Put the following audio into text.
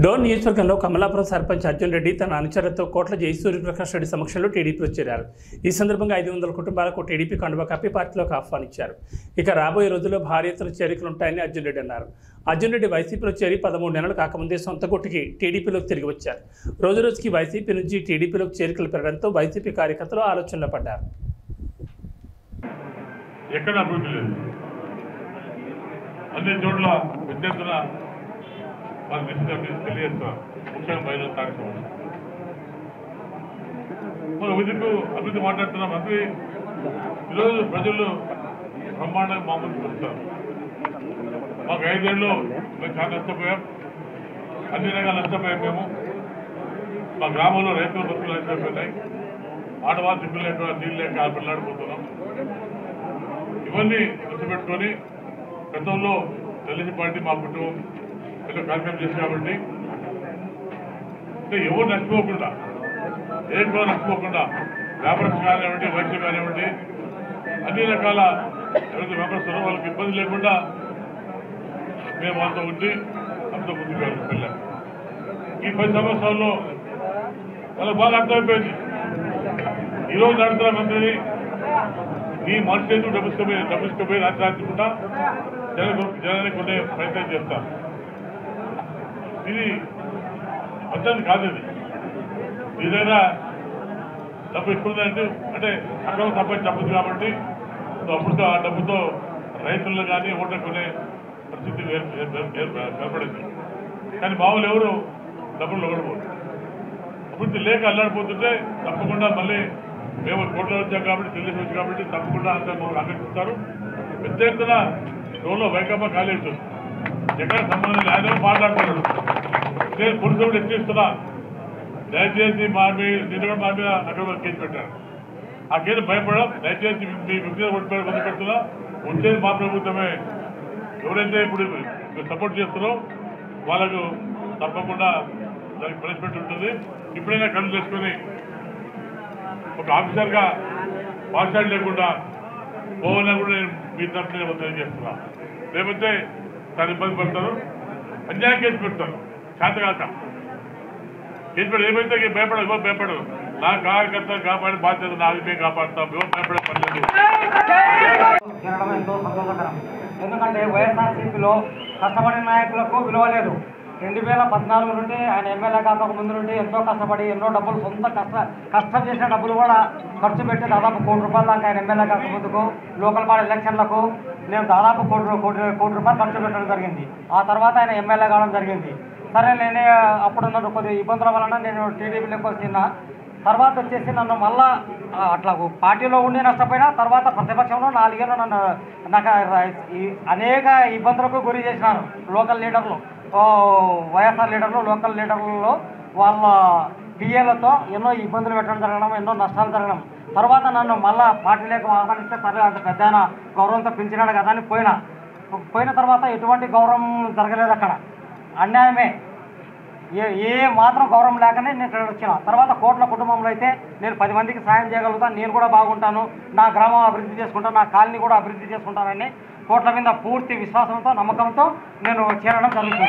డోన్ నియోజకవర్గంలో కమలాపురం సర్పంచ్ అర్జున్ రెడ్డి తన అనుచరులతో కోట్ల జై సూర్యప్రకాష్ రెడ్డి సమక్షంలో టీడీపీలో చేరారు. ఈ సందర్భంగా 500 కుటుంబాలకు టీడీపీ కండువా కప్పి పార్టీలోకి ఆహ్వానించారు. ఇక రాబోయే రోజుల్లో భారీ ఎత్తున చేరికలుంటాయని అర్జున్ రెడ్డి అన్నారు. అర్జున్ రెడ్డి వైసీపీలో చేరి 13 నెలలు కాకముందే సొంత గుట్టికి టీడీపీలోకి తిరిగి వచ్చారు. రోజురోజుకి వైసీపీ నుంచి టీడీపీలోకి చేరికలు పెరగడంతో వైసీపీ కార్యకర్తలు ఆలోచనలో పడ్డారు. ఎక్కడ అభివృద్ధి లేదు, అన్ని చోట్ల విద్యార్థుల వాళ్ళు తెలియజేస్తున్నారు. ముఖ్యంగా మహిళల కార్యక్రమం అభివృద్ధి మాట్లాడుతున్న మంత్రి ఈరోజు ప్రజలు బ్రహ్మాండంగా మామూలు చూస్తారు. మాకు 5 ఏళ్ళు మేము చాలా నష్టపోయాం, అన్ని రకాల నష్టపోయాం. మేము మా గ్రామంలో రైతుల బతుకులు నష్టపోయినాయి, ఆడవాళ్ళు దిక్కులు లేక నీళ్ళు లేక ఆడపిల్లాడిపోతున్నాం. ఇవన్నీ గుర్తుపెట్టుకొని గతంలో తెలుగు పార్టీ మా కుటుంబం ఏదో కార్యక్రమం చేసి కాబట్టి ఎవరు నష్టపోకుండా, ఏ కూడా నష్టపోకుండా వ్యాపారస్తులు కానివ్వండి, వైద్యులు కానివ్వండి, అన్ని రకాల ఎవరైతే వ్యాపారస్తులు వాళ్ళకి ఇబ్బంది లేకుండా మేము వాళ్ళతో ఉండి అంత ముందుకు వెళ్ళాం. ఈ 10 సంవత్సరాల్లో వాళ్ళకి బాగా అర్థమైపోయింది. ఈరోజు నడుతున్న మంత్రిని నీ మనసు చేతులు డబ్బుసుకుపోయి రాత్రికుండా జనానికి ఉండే ప్రయత్నం చేస్తారు. ఇది పద్ధతి కాదు. ఇది ఏదైనా డబ్బు ఎక్కువందంటే అంటే అక్కడ సంపాదించి కాబట్టి అప్పుడు ఆ డబ్బుతో రైతులను కానీ ఓట్లు కొనే పరిస్థితి ఏర్పడింది. కానీ మామూలు ఎవరు డబ్బులు ఇవ్వకపోదు. అభివృద్ధి లేక అల్లాడిపోతుంటే తప్పకుండా మళ్ళీ మేము కోట్లో వచ్చాం కాబట్టి తెలిసి వచ్చాం కాబట్టి తప్పకుండా అంతా మాకు ఆకర్షిస్తారు. పెద్ద ఎత్తున రోడ్లో వైకాపా ఖాళీ అవుతుంది. ఎక్కడ సంబంధం ఆయన మాట్లాడుతున్నాడు. నేను పురుషుడు ఎక్కిస్తున్నా, దయచేసి మా నిన్న కూడా మా మీద అక్కడ కేసు పెట్టారు. ఆ కేసు భయపడడం, దయచేసి మీ వ్యక్తిగత పొందు పెడుతున్నా, వచ్చేది మా ప్రభుత్వమే. ఎవరైతే ఇప్పుడు సపోర్ట్ చేస్తారో వాళ్ళకు తప్పకుండా దానికి పనిష్మెంట్ ఉంటుంది. ఇప్పుడైనా కళ్ళు చేసుకొని ఒక ఆఫీసర్గా పాఠశాల లేకుండా పోవాలన్నా కూడా నేను మీ తరఫున తెలియజేస్తున్నా. లేకపోతే చాలా ఇబ్బంది పడతారు, అన్యాయం కేసు పెడతారు. చేతగాక కేసు పెట్టి ఏమైతే భయపడదు. నా కార్యకర్తలు కాపాడి బాధ్యత నాది, మేము కాపాడుతాం. ఎవరు భయపడే పర్లేదు. ఎంతో సంతోషకరం. ఎందుకంటే వైఎస్ఆర్సీపీలో కష్టపడిన నాయకులకు విలువ లేదు. 2014 నుండి ఆయన ఎమ్మెల్యే కాక ముందు నుండి ఎంతో కష్టపడి ఎన్నో డబ్బులు సొంత కష్టం చేసిన డబ్బులు కూడా ఖర్చు పెట్టి దాదాపు ₹1,00,00,000 దాకా ఆయన ఎమ్మెల్యే కాక ముందుకు లోకల్ బాడీ ఎలక్షన్లకు నేను దాదాపు ₹1,00,00,000 ఖర్చు పెట్టడం జరిగింది. ఆ తర్వాత ఆయన ఎమ్మెల్యే కావడం జరిగింది. సరే, నేనే అప్పుడున్న కొద్ది ఇబ్బందుల వలన నేను టీడీపీలోకి వచ్చిన తర్వాత వచ్చేసి నన్ను మళ్ళా అట్లా పార్టీలో ఉండి నష్టపోయినా తర్వాత ప్రతిపక్షంలో 4 ఏళ్ళు నాకు అనేక ఇబ్బందులకు గురి చేసినారు. లోకల్ లీడర్లు, వైఎస్ఆర్ లీడర్లు, లోకల్ లీడర్లలో వాళ్ళ పిఏలతో ఎన్నో ఇబ్బందులు పెట్టడం జరగడం, ఎన్నో నష్టాలు జరగడం. తర్వాత నన్ను మళ్ళా పార్టీలోకి ఆహ్వానిస్తే సరే అంత పెద్ద గౌరవంతో పెంచినాడు కదా అని పోయిన తర్వాత ఎటువంటి గౌరవం జరగలేదు. అక్కడ అన్యాయమే, ఏ మాత్రం గౌరవం లేకనే నేను ఇక్కడ వచ్చిన. తర్వాత కోట్ల కుటుంబంలో అయితే నేను 10 మందికి సాయం చేయగలుగుతాను, నేను కూడా బాగుంటాను, నా గ్రామం అభివృద్ధి చేసుకుంటాను, నా కాలనీ కూడా అభివృద్ధి చేసుకుంటానని కోట్ల మీద పూర్తి విశ్వాసంతో, నమ్మకంతో నేను చేరడం జరుగుతుంది.